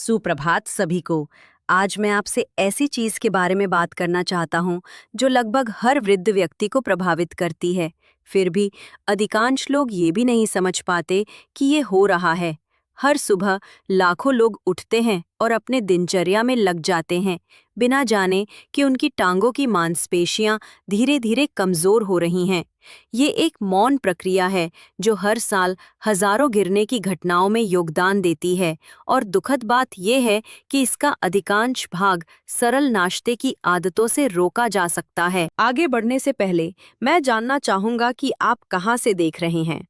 सुप्रभात सभी को। आज मैं आपसे ऐसी चीज के बारे में बात करना चाहता हूँ जो लगभग हर वृद्ध व्यक्ति को प्रभावित करती है। फिर भी अधिकांश लोग ये भी नहीं समझ पाते कि ये हो रहा है। हर सुबह लाखों लोग उठते हैं और अपने दिनचर्या में लग जाते हैं, बिना जाने कि उनकी टांगों की मांसपेशियां धीरे धीरे कमजोर हो रही हैं। ये एक मौन प्रक्रिया है जो हर साल हजारों गिरने की घटनाओं में योगदान देती है, और दुखद बात यह है कि इसका अधिकांश भाग सरल नाश्ते की आदतों से रोका जा सकता है। आगे बढ़ने से पहले मैं जानना चाहूंगा कि आप कहां से देख रहे हैं।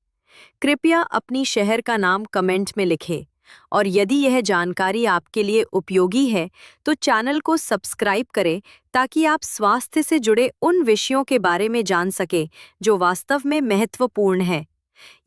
कृपया अपनी शहर का नाम कमेंट में लिखें, और यदि यह जानकारी आपके लिए उपयोगी है तो चैनल को सब्सक्राइब करें ताकि आप स्वास्थ्य से जुड़े उन विषयों के बारे में जान सकें जो वास्तव में महत्वपूर्ण है।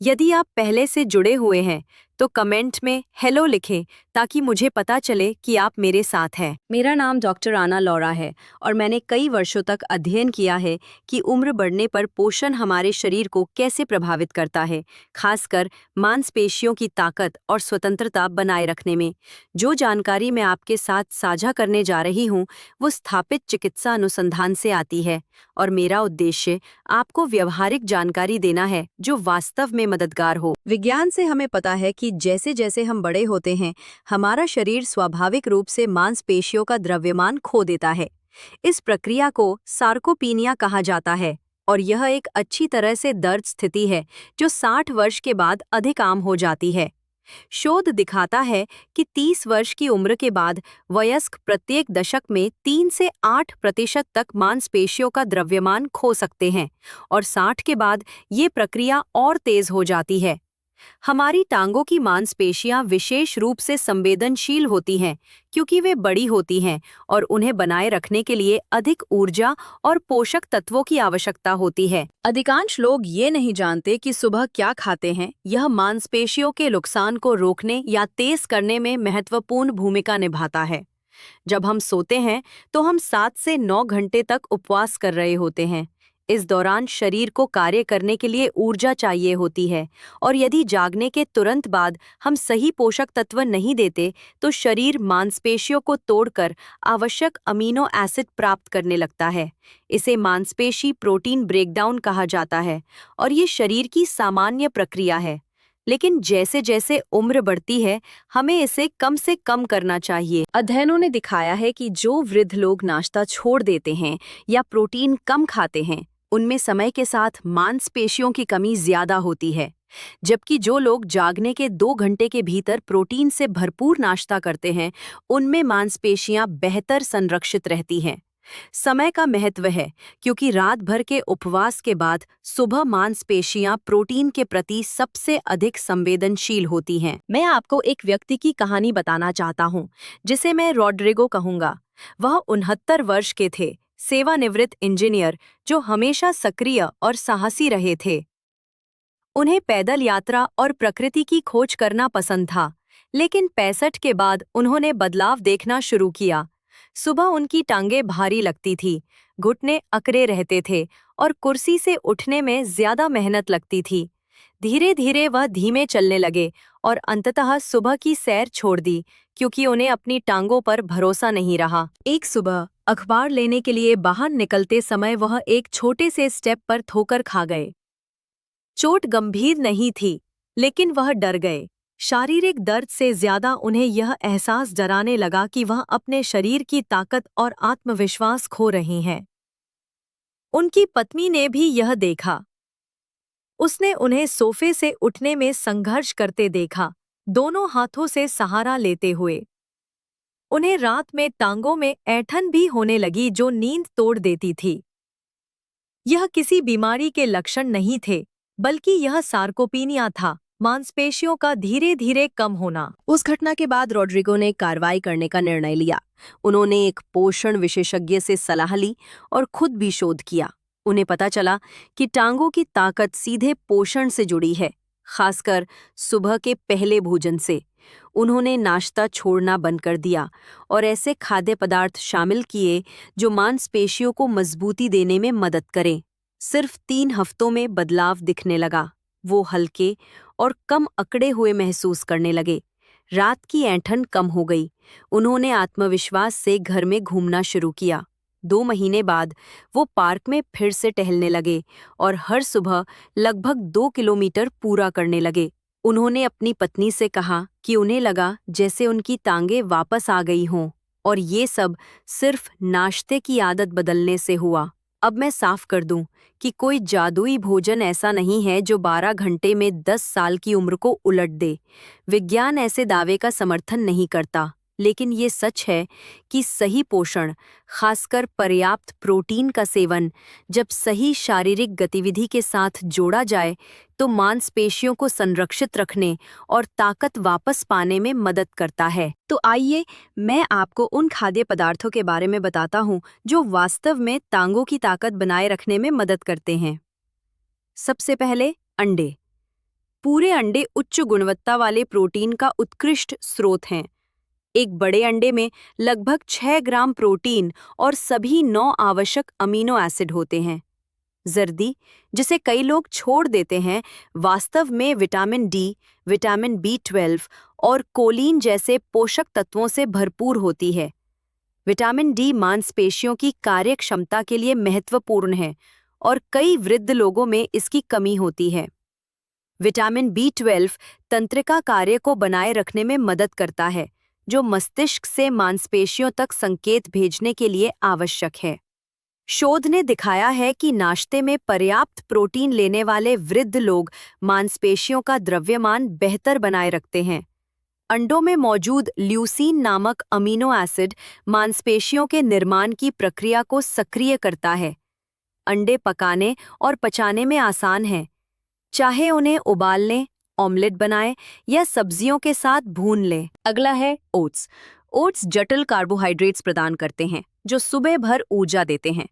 यदि आप पहले से जुड़े हुए हैं तो कमेंट में हेलो लिखें ताकि मुझे पता चले कि आप मेरे साथ हैं। मेरा नाम डॉक्टर आना लौरा है और मैंने कई वर्षों तक अध्ययन किया है कि उम्र बढ़ने पर पोषण हमारे शरीर को कैसे प्रभावित करता है, खासकर मांसपेशियों की ताकत और स्वतंत्रता बनाए रखने में। जो जानकारी मैं आपके साथ साझा करने जा रही हूँ वो स्थापित चिकित्सा अनुसंधान से आती है, और मेरा उद्देश्य आपको व्यवहारिक जानकारी देना है जो वास्तव में मददगार हो। विज्ञान से हमें पता है कि जैसे जैसे हम बड़े होते हैं हमारा शरीर स्वाभाविक रूप से मांसपेशियों का द्रव्यमान खो देता है। इस प्रक्रिया को सार्कोपीनिया कहा जाता है, और यह एक अच्छी तरह से दर्द स्थिति है जो 60 वर्ष के बाद अधिक आम हो जाती है। शोध दिखाता है कि 30 वर्ष की उम्र के बाद वयस्क प्रत्येक दशक में 3 से 8% तक मांसपेशियों का द्रव्यमान खो सकते हैं, और 60 के बाद ये प्रक्रिया और तेज हो जाती है। हमारी टांगों की मांसपेशियां विशेष रूप से संवेदनशील होती हैं क्योंकि वे बड़ी होती हैं और उन्हें बनाए रखने के लिए अधिक ऊर्जा और पोषक तत्वों की आवश्यकता होती है। अधिकांश लोग ये नहीं जानते कि सुबह क्या खाते हैं यह मांसपेशियों के नुकसान को रोकने या तेज करने में महत्वपूर्ण भूमिका निभाता है। जब हम सोते हैं तो हम 7 से 9 घंटे तक उपवास कर रहे होते हैं। इस दौरान शरीर को कार्य करने के लिए ऊर्जा चाहिए होती है, और यदि जागने के तुरंत बाद हम सही पोषक तत्व नहीं देते तो शरीर मांसपेशियों को तोड़कर आवश्यक अमीनो एसिड प्राप्त करने लगता है। इसे मांसपेशी प्रोटीन ब्रेकडाउन कहा जाता है, और ये शरीर की सामान्य प्रक्रिया है। लेकिन जैसे जैसे उम्र बढ़ती है हमें इसे कम से कम करना चाहिए। अध्ययनों ने दिखाया है कि जो वृद्ध लोग नाश्ता छोड़ देते हैं या प्रोटीन कम खाते हैं उनमें समय के साथ मांसपेशियों की कमी ज्यादा होती है, जबकि जो लोग जागने के 2 घंटे के भीतर प्रोटीन से भरपूर नाश्ता करते हैं उनमें मांसपेशियां बेहतर संरक्षित रहती हैं। समय का महत्व है क्योंकि रात भर के उपवास के बाद सुबह मांसपेशियां प्रोटीन के प्रति सबसे अधिक संवेदनशील होती हैं। मैं आपको एक व्यक्ति की कहानी बताना चाहता हूँ जिसे मैं रॉड्रिगो कहूँगा। वह 69 वर्ष के थे, सेवानिवृत्त इंजीनियर जो हमेशा सक्रिय और साहसी रहे थे। उन्हें पैदल यात्रा और प्रकृति की खोज करना पसंद था, लेकिन 65 के बाद उन्होंने बदलाव देखना शुरू किया। सुबह उनकी टांगें भारी लगती थी, घुटने अकड़े रहते थे और कुर्सी से उठने में ज्यादा मेहनत लगती थी। धीरे धीरे वह धीमे चलने लगे और अंततः सुबह की सैर छोड़ दी क्योंकि उन्हें अपनी टांगों पर भरोसा नहीं रहा। एक सुबह अखबार लेने के लिए बाहर निकलते समय वह एक छोटे से स्टेप पर ठोकर खा गए। चोट गंभीर नहीं थी, लेकिन वह डर गए। शारीरिक दर्द से ज्यादा उन्हें यह एहसास डराने लगा कि वह अपने शरीर की ताकत और आत्मविश्वास खो रही हैं। उनकी पत्नी ने भी यह देखा। उसने उन्हें सोफे से उठने में संघर्ष करते देखा, दोनों हाथों से सहारा लेते हुए। उन्हें रात में टांगों में ऐंठन भी होने लगी जो नींद तोड़ देती थी। यह किसी बीमारी के लक्षण नहीं थे, बल्कि यह सार्कोपीनिया था, मांसपेशियों का धीरे धीरे कम होना। उस घटना के बाद रॉड्रिगो ने कार्रवाई करने का निर्णय लिया। उन्होंने एक पोषण विशेषज्ञ से सलाह ली और खुद भी शोध किया। उन्हें पता चला कि टांगों की ताकत सीधे पोषण से जुड़ी है, खासकर सुबह के पहले भोजन से। उन्होंने नाश्ता छोड़ना बंद कर दिया और ऐसे खाद्य पदार्थ शामिल किए जो मांसपेशियों को मजबूती देने में मदद करें। सिर्फ 3 हफ्तों में बदलाव दिखने लगा। वो हल्के और कम अकड़े हुए महसूस करने लगे। रात की ऐंठन कम हो गई। उन्होंने आत्मविश्वास से घर में घूमना शुरू किया। 2 महीने बाद वो पार्क में फिर से टहलने लगे और हर सुबह लगभग 2 किलोमीटर पूरा करने लगे। उन्होंने अपनी पत्नी से कहा कि उन्हें लगा जैसे उनकी टांगें वापस आ गई हों, और ये सब सिर्फ नाश्ते की आदत बदलने से हुआ। अब मैं साफ कर दूं कि कोई जादुई भोजन ऐसा नहीं है जो 12 घंटे में 10 साल की उम्र को उलट दे। विज्ञान ऐसे दावे का समर्थन नहीं करता, लेकिन ये सच है कि सही पोषण, खासकर पर्याप्त प्रोटीन का सेवन, जब सही शारीरिक गतिविधि के साथ जोड़ा जाए तो मांसपेशियों को संरक्षित रखने और ताकत वापस पाने में मदद करता है। तो आइए मैं आपको उन खाद्य पदार्थों के बारे में बताता हूँ जो वास्तव में टांगों की ताकत बनाए रखने में मदद करते हैं। सबसे पहले, अंडे। पूरे अंडे उच्च गुणवत्ता वाले प्रोटीन का उत्कृष्ट स्रोत हैं। एक बड़े अंडे में लगभग 6 ग्राम प्रोटीन और सभी 9 आवश्यक अमीनो एसिड होते हैं। जर्दी, जिसे कई लोग छोड़ देते हैं, वास्तव में विटामिन डी, विटामिन B12 और कोलिन जैसे पोषक तत्वों से भरपूर होती है। विटामिन डी मांसपेशियों की कार्यक्षमता के लिए महत्वपूर्ण है और कई वृद्ध लोगों में इसकी कमी होती है। विटामिन B12 तंत्रिका कार्य को बनाए रखने में मदद करता है, जो मस्तिष्क से मांसपेशियों तक संकेत भेजने के लिए आवश्यक है। शोध ने दिखाया है कि नाश्ते में पर्याप्त प्रोटीन लेने वाले वृद्ध लोग मांसपेशियों का द्रव्यमान बेहतर बनाए रखते हैं। अंडों में मौजूद ल्यूसीन नामक अमीनो एसिड मांसपेशियों के निर्माण की प्रक्रिया को सक्रिय करता है। अंडे पकाने और पचाने में आसान हैं, चाहे उन्हें उबाल लें, ऑमलेट बनाएं या सब्जियों के साथ भून लें। अगला है ओट्स। ओट्स जटिल कार्बोहाइड्रेट्स प्रदान करते हैं जो सुबह भर ऊर्जा देते हैं।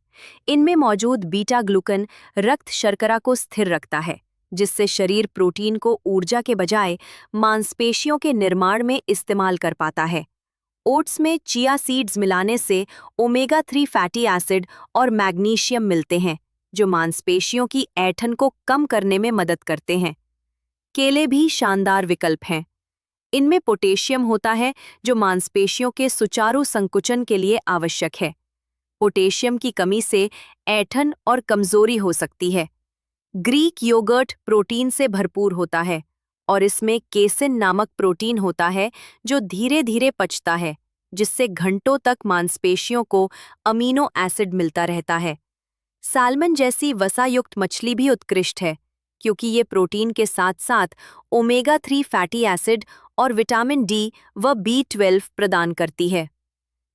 इनमें मौजूद बीटा ग्लूकन रक्त शर्करा को स्थिर रखता है, जिससे शरीर प्रोटीन को ऊर्जा के बजाय मांसपेशियों के निर्माण में इस्तेमाल कर पाता है। ओट्स में चिया सीड्स मिलाने से ओमेगा 3 फैटी एसिड और मैग्नीशियम मिलते हैं, जो मांसपेशियों की ऐंठन को कम करने में मदद करते हैं। केले भी शानदार विकल्प हैं। इनमें पोटेशियम होता है, जो मांसपेशियों के सुचारू संकुचन के लिए आवश्यक है। पोटेशियम की कमी से ऐंठन और कमजोरी हो सकती है। ग्रीक योगर्ट प्रोटीन से भरपूर होता है और इसमें केसिन नामक प्रोटीन होता है, जो धीरे धीरे पचता है, जिससे घंटों तक मांसपेशियों को अमीनो एसिड मिलता रहता है। साल्मन जैसी वसायुक्त मछली भी उत्कृष्ट है, क्योंकि ये प्रोटीन के साथ साथ ओमेगा 3 फैटी एसिड और विटामिन डी व B12 प्रदान करती है।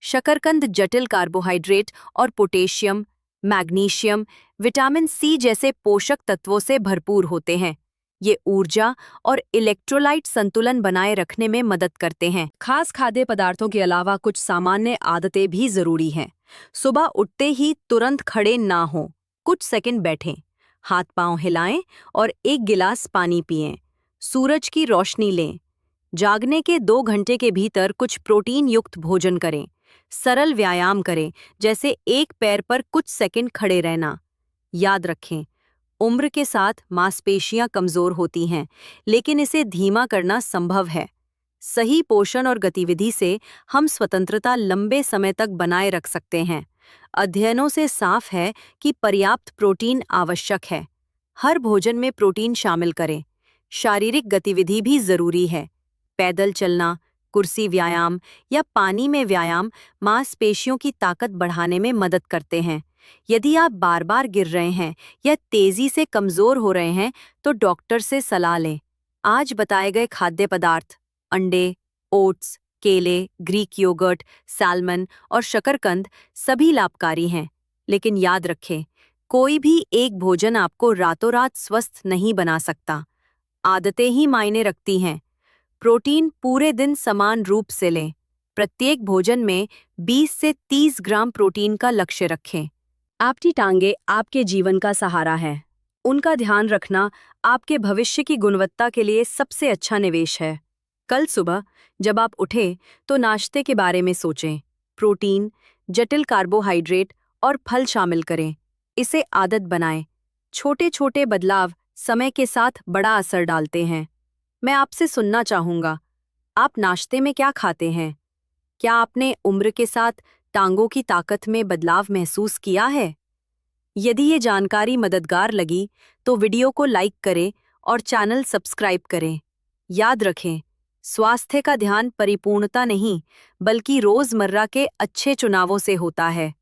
शकरकंद जटिल कार्बोहाइड्रेट और पोटेशियम, मैग्नीशियम, विटामिन सी जैसे पोषक तत्वों से भरपूर होते हैं। ये ऊर्जा और इलेक्ट्रोलाइट संतुलन बनाए रखने में मदद करते हैं। खास खाद्य पदार्थों के अलावा कुछ सामान्य आदतें भी जरूरी हैं। सुबह उठते ही तुरंत खड़े ना हों, कुछ सेकंड बैठें, हाथ पांव हिलाएं और 1 गिलास पानी पिएं। सूरज की रोशनी लें। जागने के 2 घंटे के भीतर कुछ प्रोटीन युक्त भोजन करें। सरल व्यायाम करें, जैसे एक पैर पर कुछ सेकंड खड़े रहना। याद रखें, उम्र के साथ मांसपेशियां कमजोर होती हैं, लेकिन इसे धीमा करना संभव है। सही पोषण और गतिविधि से हम स्वतंत्रता लंबे समय तक बनाए रख सकते हैं। अध्ययनों से साफ है कि पर्याप्त प्रोटीन आवश्यक है। हर भोजन में प्रोटीन शामिल करें। शारीरिक गतिविधि भी जरूरी है। पैदल चलना, कुर्सी व्यायाम या पानी में व्यायाम मांसपेशियों की ताकत बढ़ाने में मदद करते हैं। यदि आप बार बार गिर रहे हैं या तेजी से कमजोर हो रहे हैं, तो डॉक्टर से सलाह लें। आज बताए गए खाद्य पदार्थ, अंडे, ओट्स, केले, ग्रीक योगर्ट, सैल्मन और शकरकंद सभी लाभकारी हैं, लेकिन याद रखें, कोई भी एक भोजन आपको रातों रात स्वस्थ नहीं बना सकता। आदतें ही मायने रखती हैं। प्रोटीन पूरे दिन समान रूप से लें। प्रत्येक भोजन में 20 से 30 ग्राम प्रोटीन का लक्ष्य रखें। आपकी टांगें आपके जीवन का सहारा है। उनका ध्यान रखना आपके भविष्य की गुणवत्ता के लिए सबसे अच्छा निवेश है। कल सुबह जब आप उठें तो नाश्ते के बारे में सोचें। प्रोटीन, जटिल कार्बोहाइड्रेट और फल शामिल करें। इसे आदत बनाएं। छोटे छोटे बदलाव समय के साथ बड़ा असर डालते हैं। मैं आपसे सुनना चाहूँगा, आप नाश्ते में क्या खाते हैं? क्या आपने उम्र के साथ टांगों की ताकत में बदलाव महसूस किया है? यदि ये जानकारी मददगार लगी तो वीडियो को लाइक करें और चैनल सब्सक्राइब करें। याद रखें, स्वास्थ्य का ध्यान परिपूर्णता नहीं, बल्कि रोजमर्रा के अच्छे चुनावों से होता है।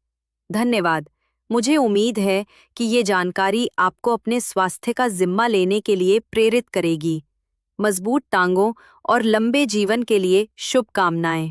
धन्यवाद। मुझे उम्मीद है कि ये जानकारी आपको अपने स्वास्थ्य का जिम्मा लेने के लिए प्रेरित करेगी। मजबूत टांगों और लंबे जीवन के लिए शुभकामनाएं।